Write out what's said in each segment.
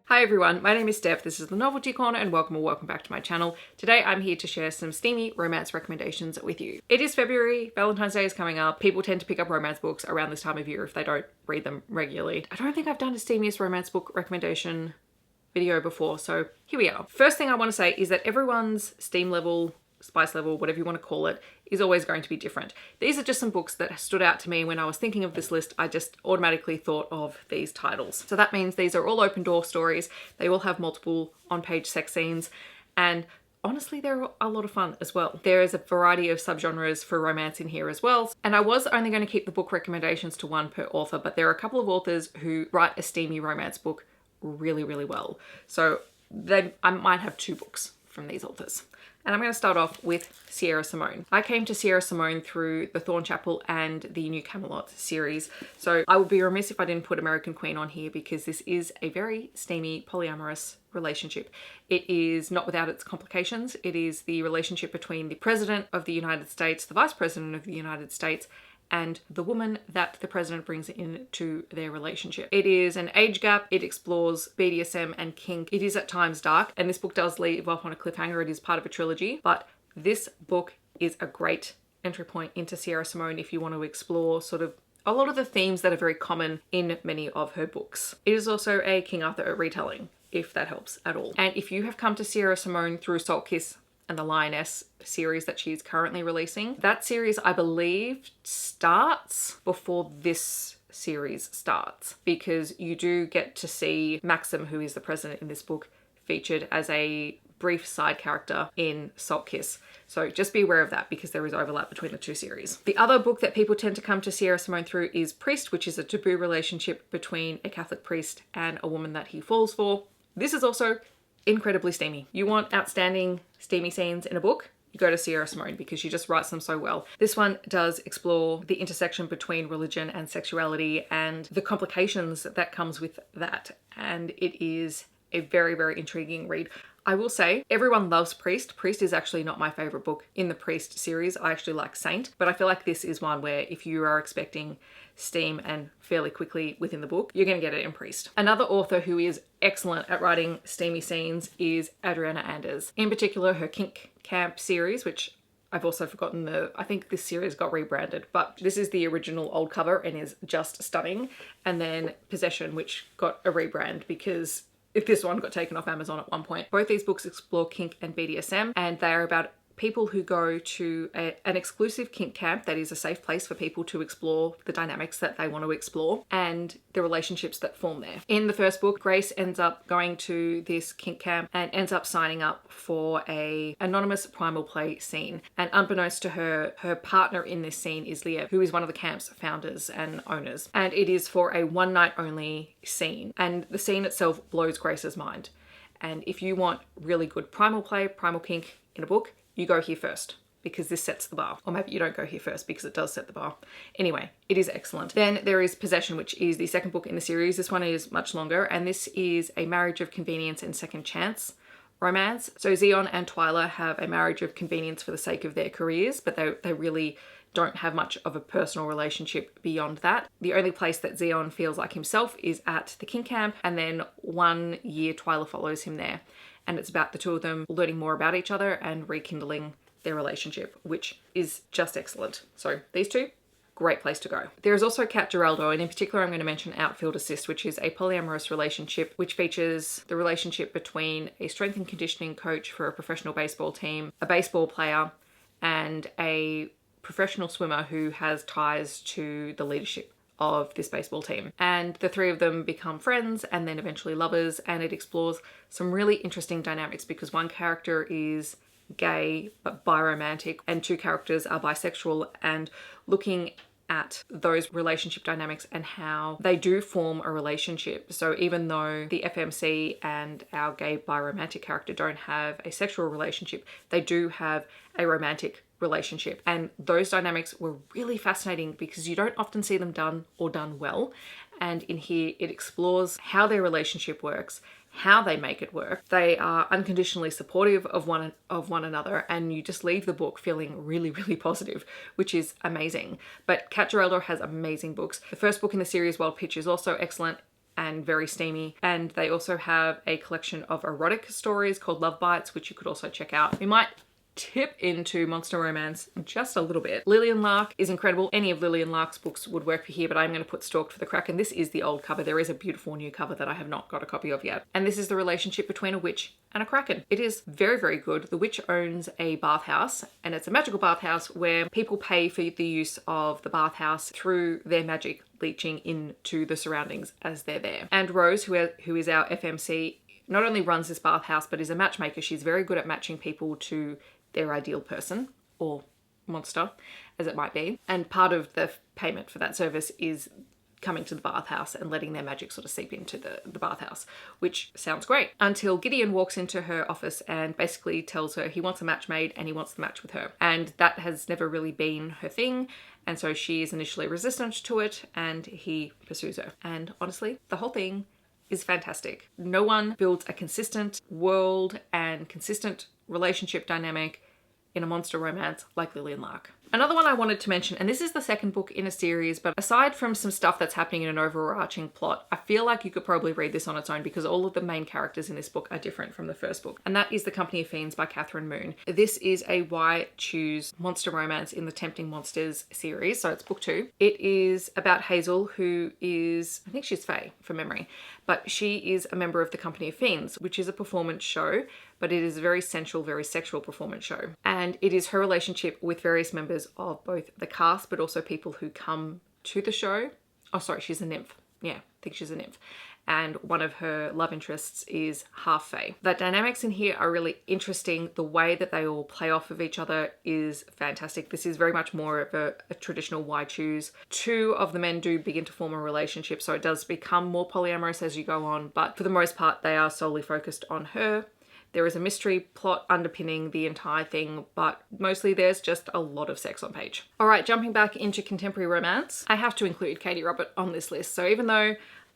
Hi everyone, my name is Steph, this is the Novelty Corner and welcome back to my channel. Today I'm here to share some steamy romance recommendations with you. It is February, Valentine's Day is coming up. People tend to pick up romance books around this time of year if they don't read them regularly. I don't think I've done a steamiest romance book recommendation video before, so here we are. First thing I want to say is that everyone's steam level, spice level, whatever you want to call it, is always going to be different. These are just some books that stood out to me when I was thinking of this list. I just automatically thought of these titles. So that means these are all open door stories. They all have multiple on-page sex scenes, and honestly, they're a lot of fun as well. There is a variety of subgenres for romance in here as well. And I was only going to keep the book recommendations to one per author, but there are a couple of authors who write a steamy romance book really, really well. So then I might have two books from these authors. And I'm going to start off with Sierra Simone. I came to Sierra Simone through the Thorn Chapel and the New Camelot series. So I would be remiss if I didn't put American Queen on here because this is a very steamy polyamorous relationship. It is not without its complications. It is the relationship between the President of the United States, the Vice President of the United States, and the woman that the president brings into their relationship. It is an age gap. It explores BDSM and kink. It is at times dark, and this book does leave off on a cliffhanger. It is part of a trilogy, but this book is a great entry point into Sierra Simone if you want to explore sort of a lot of the themes that are very common in many of her books. It is also a King Arthur retelling, if that helps at all. And if you have come to Sierra Simone through Salt Kiss and the Lioness series that she's currently releasing, that series I believe starts before this series starts, because you do get to see Maxim, who is the president in this book, featured as a brief side character in Salt Kiss. So just be aware of that because there is overlap between the two series. The other book that people tend to come to Sierra Simone through is Priest, which is a taboo relationship between a Catholic priest and a woman that he falls for. This is also incredibly steamy. You want outstanding steamy scenes in a book? You go to Sierra Simone because she just writes them so well. This one does explore the intersection between religion and sexuality and the complications that comes with that. And it is a very, very intriguing read. I will say everyone loves Priest. Priest is actually not my favorite book in the Priest series. I actually like Saint, but I feel like this is one where if you are expecting steam and fairly quickly within the book, you're going to get it in Priest. Another author who is excellent at writing steamy scenes is Adriana Anders. In particular, her Kink Camp series, which I've also forgotten I think this series got rebranded, but this is the original old cover and is just stunning. And then Possession, which got a rebrand because if this one got taken off Amazon at one point. Both these books explore kink and BDSM, and they are about people who go to an exclusive kink camp that is a safe place for people to explore the dynamics that they want to explore and the relationships that form there. In the first book, Grace ends up going to this kink camp and ends up signing up for a anonymous primal play scene. And unbeknownst to her, her partner in this scene is Leah, who is one of the camp's founders and owners. And it is for a one night only scene. And the scene itself blows Grace's mind. And if you want really good primal play, primal kink in a book, you go here first because this sets the bar. Or maybe you don't go here first because it does set the bar. Anyway, it is excellent. Then there is Possession, which is the second book in the series. This one is much longer, and this is a marriage of convenience and second chance romance. So Xeon and Twyla have a marriage of convenience for the sake of their careers, but they really don't have much of a personal relationship beyond that. The only place that Xeon feels like himself is at the kink camp, and then 1 year Twyla follows him there. And it's about the two of them learning more about each other and rekindling their relationship, which is just excellent. So these two, great place to go. There is also Cat Geraldo, and in particular I'm going to mention Outfield Assist, which is a polyamorous relationship which features the relationship between a strength and conditioning coach for a professional baseball team, a baseball player, and a professional swimmer who has ties to the leadership of this baseball team. And the three of them become friends and then eventually lovers, and it explores some really interesting dynamics because one character is gay but biromantic and two characters are bisexual, and looking at those relationship dynamics and how they do form a relationship. So even though the FMC and our gay biromantic character don't have a sexual relationship, they do have a romantic relationship. And those dynamics were really fascinating because you don't often see them done well. And in here, it explores how their relationship works, how they make it work. They are unconditionally supportive of one another, and you just leave the book feeling really, really positive, which is amazing. But Cat Geraldo has amazing books. The first book in the series, Wild Pitch, is also excellent. and very steamy. And they also have a collection of erotic stories called Love Bites, which you could also check out. We might tip into monster romance just a little bit. Lillian Lark is incredible. Any of Lillian Lark's books would work for here, but I'm going to put Stalked for the Kraken. This is the old cover. There is a beautiful new cover that I have not got a copy of yet. And this is the relationship between a witch and a kraken. It is very, very good. The witch owns a bathhouse, and it's a magical bathhouse where people pay for the use of the bathhouse through their magic leaching into the surroundings as they're there. And Rose, who is our FMC, not only runs this bathhouse, but is a matchmaker. She's very good at matching people to their ideal person or monster, as it might be. And part of the payment for that service is coming to the bathhouse and letting their magic sort of seep into the bathhouse, which sounds great. Until Gideon walks into her office and basically tells her he wants a match made and he wants to match with her. And that has never really been her thing. And so she is initially resistant to it and he pursues her. And honestly, the whole thing is fantastic. No one builds a consistent world and consistent relationship dynamic in a monster romance like Lillian Lark. Another one I wanted to mention, and this is the second book in a series, but aside from some stuff that's happening in an overarching plot, I feel like you could probably read this on its own because all of the main characters in this book are different from the first book. And that is The Company of Fiends by Catherine Moon. This is a Why Choose monster romance in the Tempting Monsters series, so it's book 2. It is about Hazel, who is, I think she's Fae from memory, but she is a member of the Company of Fiends, which is a performance show, but it is a very sensual, very sexual performance show. And it is her relationship with various members of both the cast, but also people who come to the show. Oh, sorry, she's a nymph. Yeah, I think she's a nymph. And one of her love interests is half Fae. The dynamics in here are really interesting. The way that they all play off of each other is fantastic. This is very much more of a traditional why choose. 2 of the men do begin to form a relationship, so it does become more polyamorous as you go on, but for the most part, they are solely focused on her. There is a mystery plot underpinning the entire thing, but mostly there's just a lot of sex on page. All right, jumping back into contemporary romance, I have to include Katie Robert on this list. So even though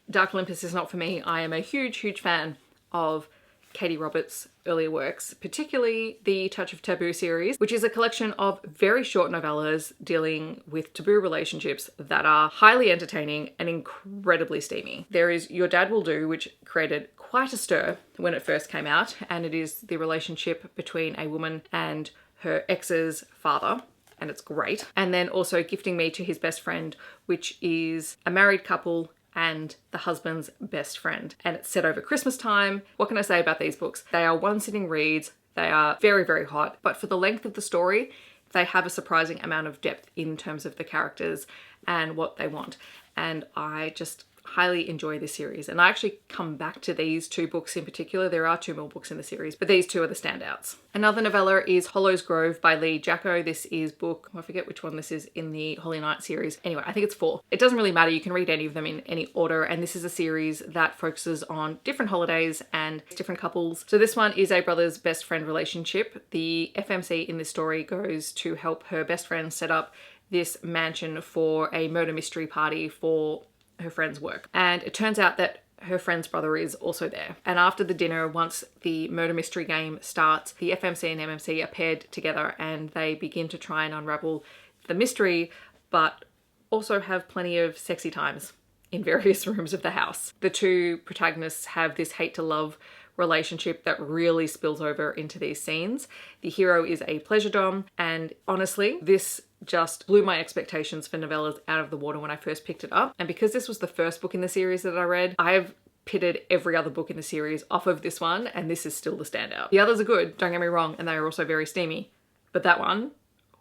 Dark Olympus is not for me, I am a huge, huge fan of Katie Roberts' earlier works, particularly the Touch of Taboo series, which is a collection of very short novellas dealing with taboo relationships that are highly entertaining and incredibly steamy. There is Your Dad Will Do, which created quite a stir when it first came out, and it is the relationship between a woman and her ex's father, and it's great. And then also Gifting Me to His Best Friend, which is a married couple and the husband's best friend. And it's set over Christmas time. What can I say about these books? They are one-sitting reads. They are very, very hot. But for the length of the story, they have a surprising amount of depth in terms of the characters and what they want. And I just highly enjoy this series. And I actually come back to these 2 books in particular. There are 2 more books in the series, but these 2 are the standouts. Another novella is Hollow's Grove by Lee Jacko. This is book, I forget which one this is in the Holy Night series. Anyway, I think it's 4. It doesn't really matter. You can read any of them in any order. And this is a series that focuses on different holidays and different couples. So this one is a brother's best friend relationship. The FMC in this story goes to help her best friend set up this mansion for a murder mystery party for her friend's work. And it turns out that her friend's brother is also there. And after the dinner, once the murder mystery game starts, the FMC and MMC are paired together and they begin to try and unravel the mystery, but also have plenty of sexy times in various rooms of the house. The 2 protagonists have this hate to love relationship that really spills over into these scenes. The hero is a pleasure dom, and honestly, this just blew my expectations for novellas out of the water when I first picked it up. And because this was the first book in the series that I read, I've pitted every other book in the series off of this one, and this is still the standout. The others are good, don't get me wrong, and they are also very steamy, but that one,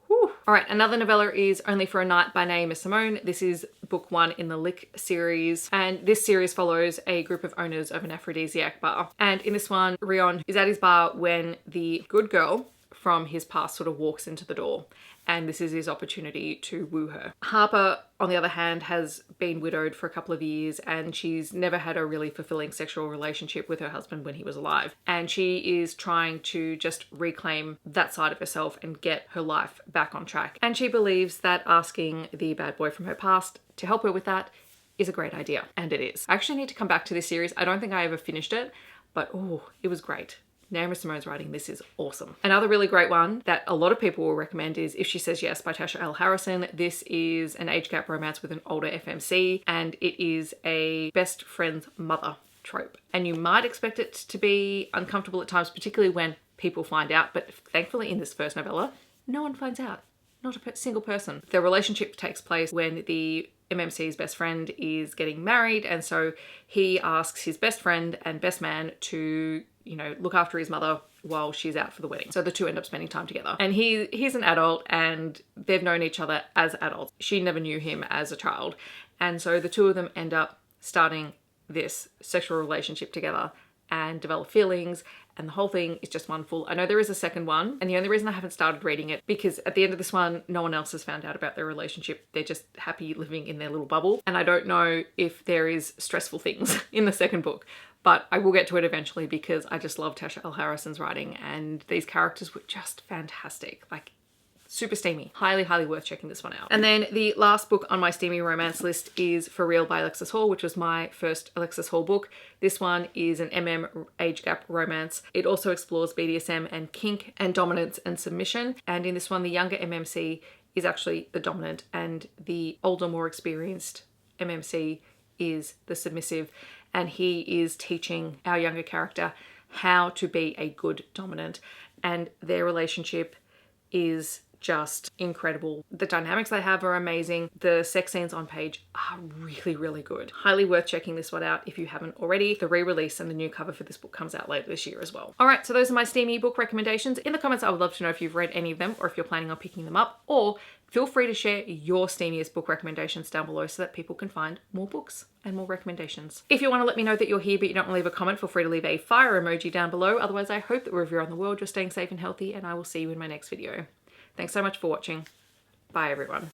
whew. All right, another novella is Only for a Night by Naima Simone. This is book 1 in the Lick series, and this series follows a group of owners of an aphrodisiac bar. And in this one, Rion is at his bar when the good girl from his past sort of walks into the door, and this is his opportunity to woo her. Harper, on the other hand, has been widowed for a couple of years, and she's never had a really fulfilling sexual relationship with her husband when he was alive. And she is trying to just reclaim that side of herself and get her life back on track. And she believes that asking the bad boy from her past to help her with that is a great idea. And it is. I actually need to come back to this series. I don't think I ever finished it, but oh, it was great. Naomi Simone's writing. This is awesome. Another really great one that a lot of people will recommend is If She Says Yes by Tasha L. Harrison. This is an age gap romance with an older FMC, and it is a best friend's mother trope. And you might expect it to be uncomfortable at times, particularly when people find out, but thankfully in this first novella, no one finds out. Not a single person. The relationship takes place when the MMC's best friend is getting married, and so he asks his best friend and best man to, you know, look after his mother while she's out for the wedding. So the two end up spending time together. And he's an adult and they've known each other as adults. She never knew him as a child. And so the two of them end up starting this sexual relationship together and develop feelings, and the whole thing is just wonderful. I know there is a second one, and the only reason I haven't started reading it because at the end of this one, no one else has found out about their relationship. They're just happy living in their little bubble. And I don't know if there is stressful things in the second book, but I will get to it eventually because I just love Tasha L. Harrison's writing, and these characters were just fantastic. Like, super steamy. Highly, highly worth checking this one out. And then the last book on my steamy romance list is For Real by Alexis Hall, which was my first Alexis Hall book. This one is an age gap romance. It also explores BDSM and kink and dominance and submission. And in this one, the younger MMC is actually the dominant, and the older, more experienced MMC is the submissive. And he is teaching our younger character how to be a good dominant. And their relationship is just incredible. The dynamics they have are amazing. The sex scenes on page are really, really good. Highly worth checking this one out if you haven't already. The re-release and the new cover for this book comes out later this year as well. All right, so those are my steamy book recommendations. In the comments, I would love to know if you've read any of them or if you're planning on picking them up, or feel free to share your steamiest book recommendations down below so that people can find more books and more recommendations. If you want to let me know that you're here but you don't want to leave a comment, feel free to leave a fire emoji down below. Otherwise, I hope that wherever you're on the world, you're staying safe and healthy, and I will see you in my next video. Thanks so much for watching. Bye everyone.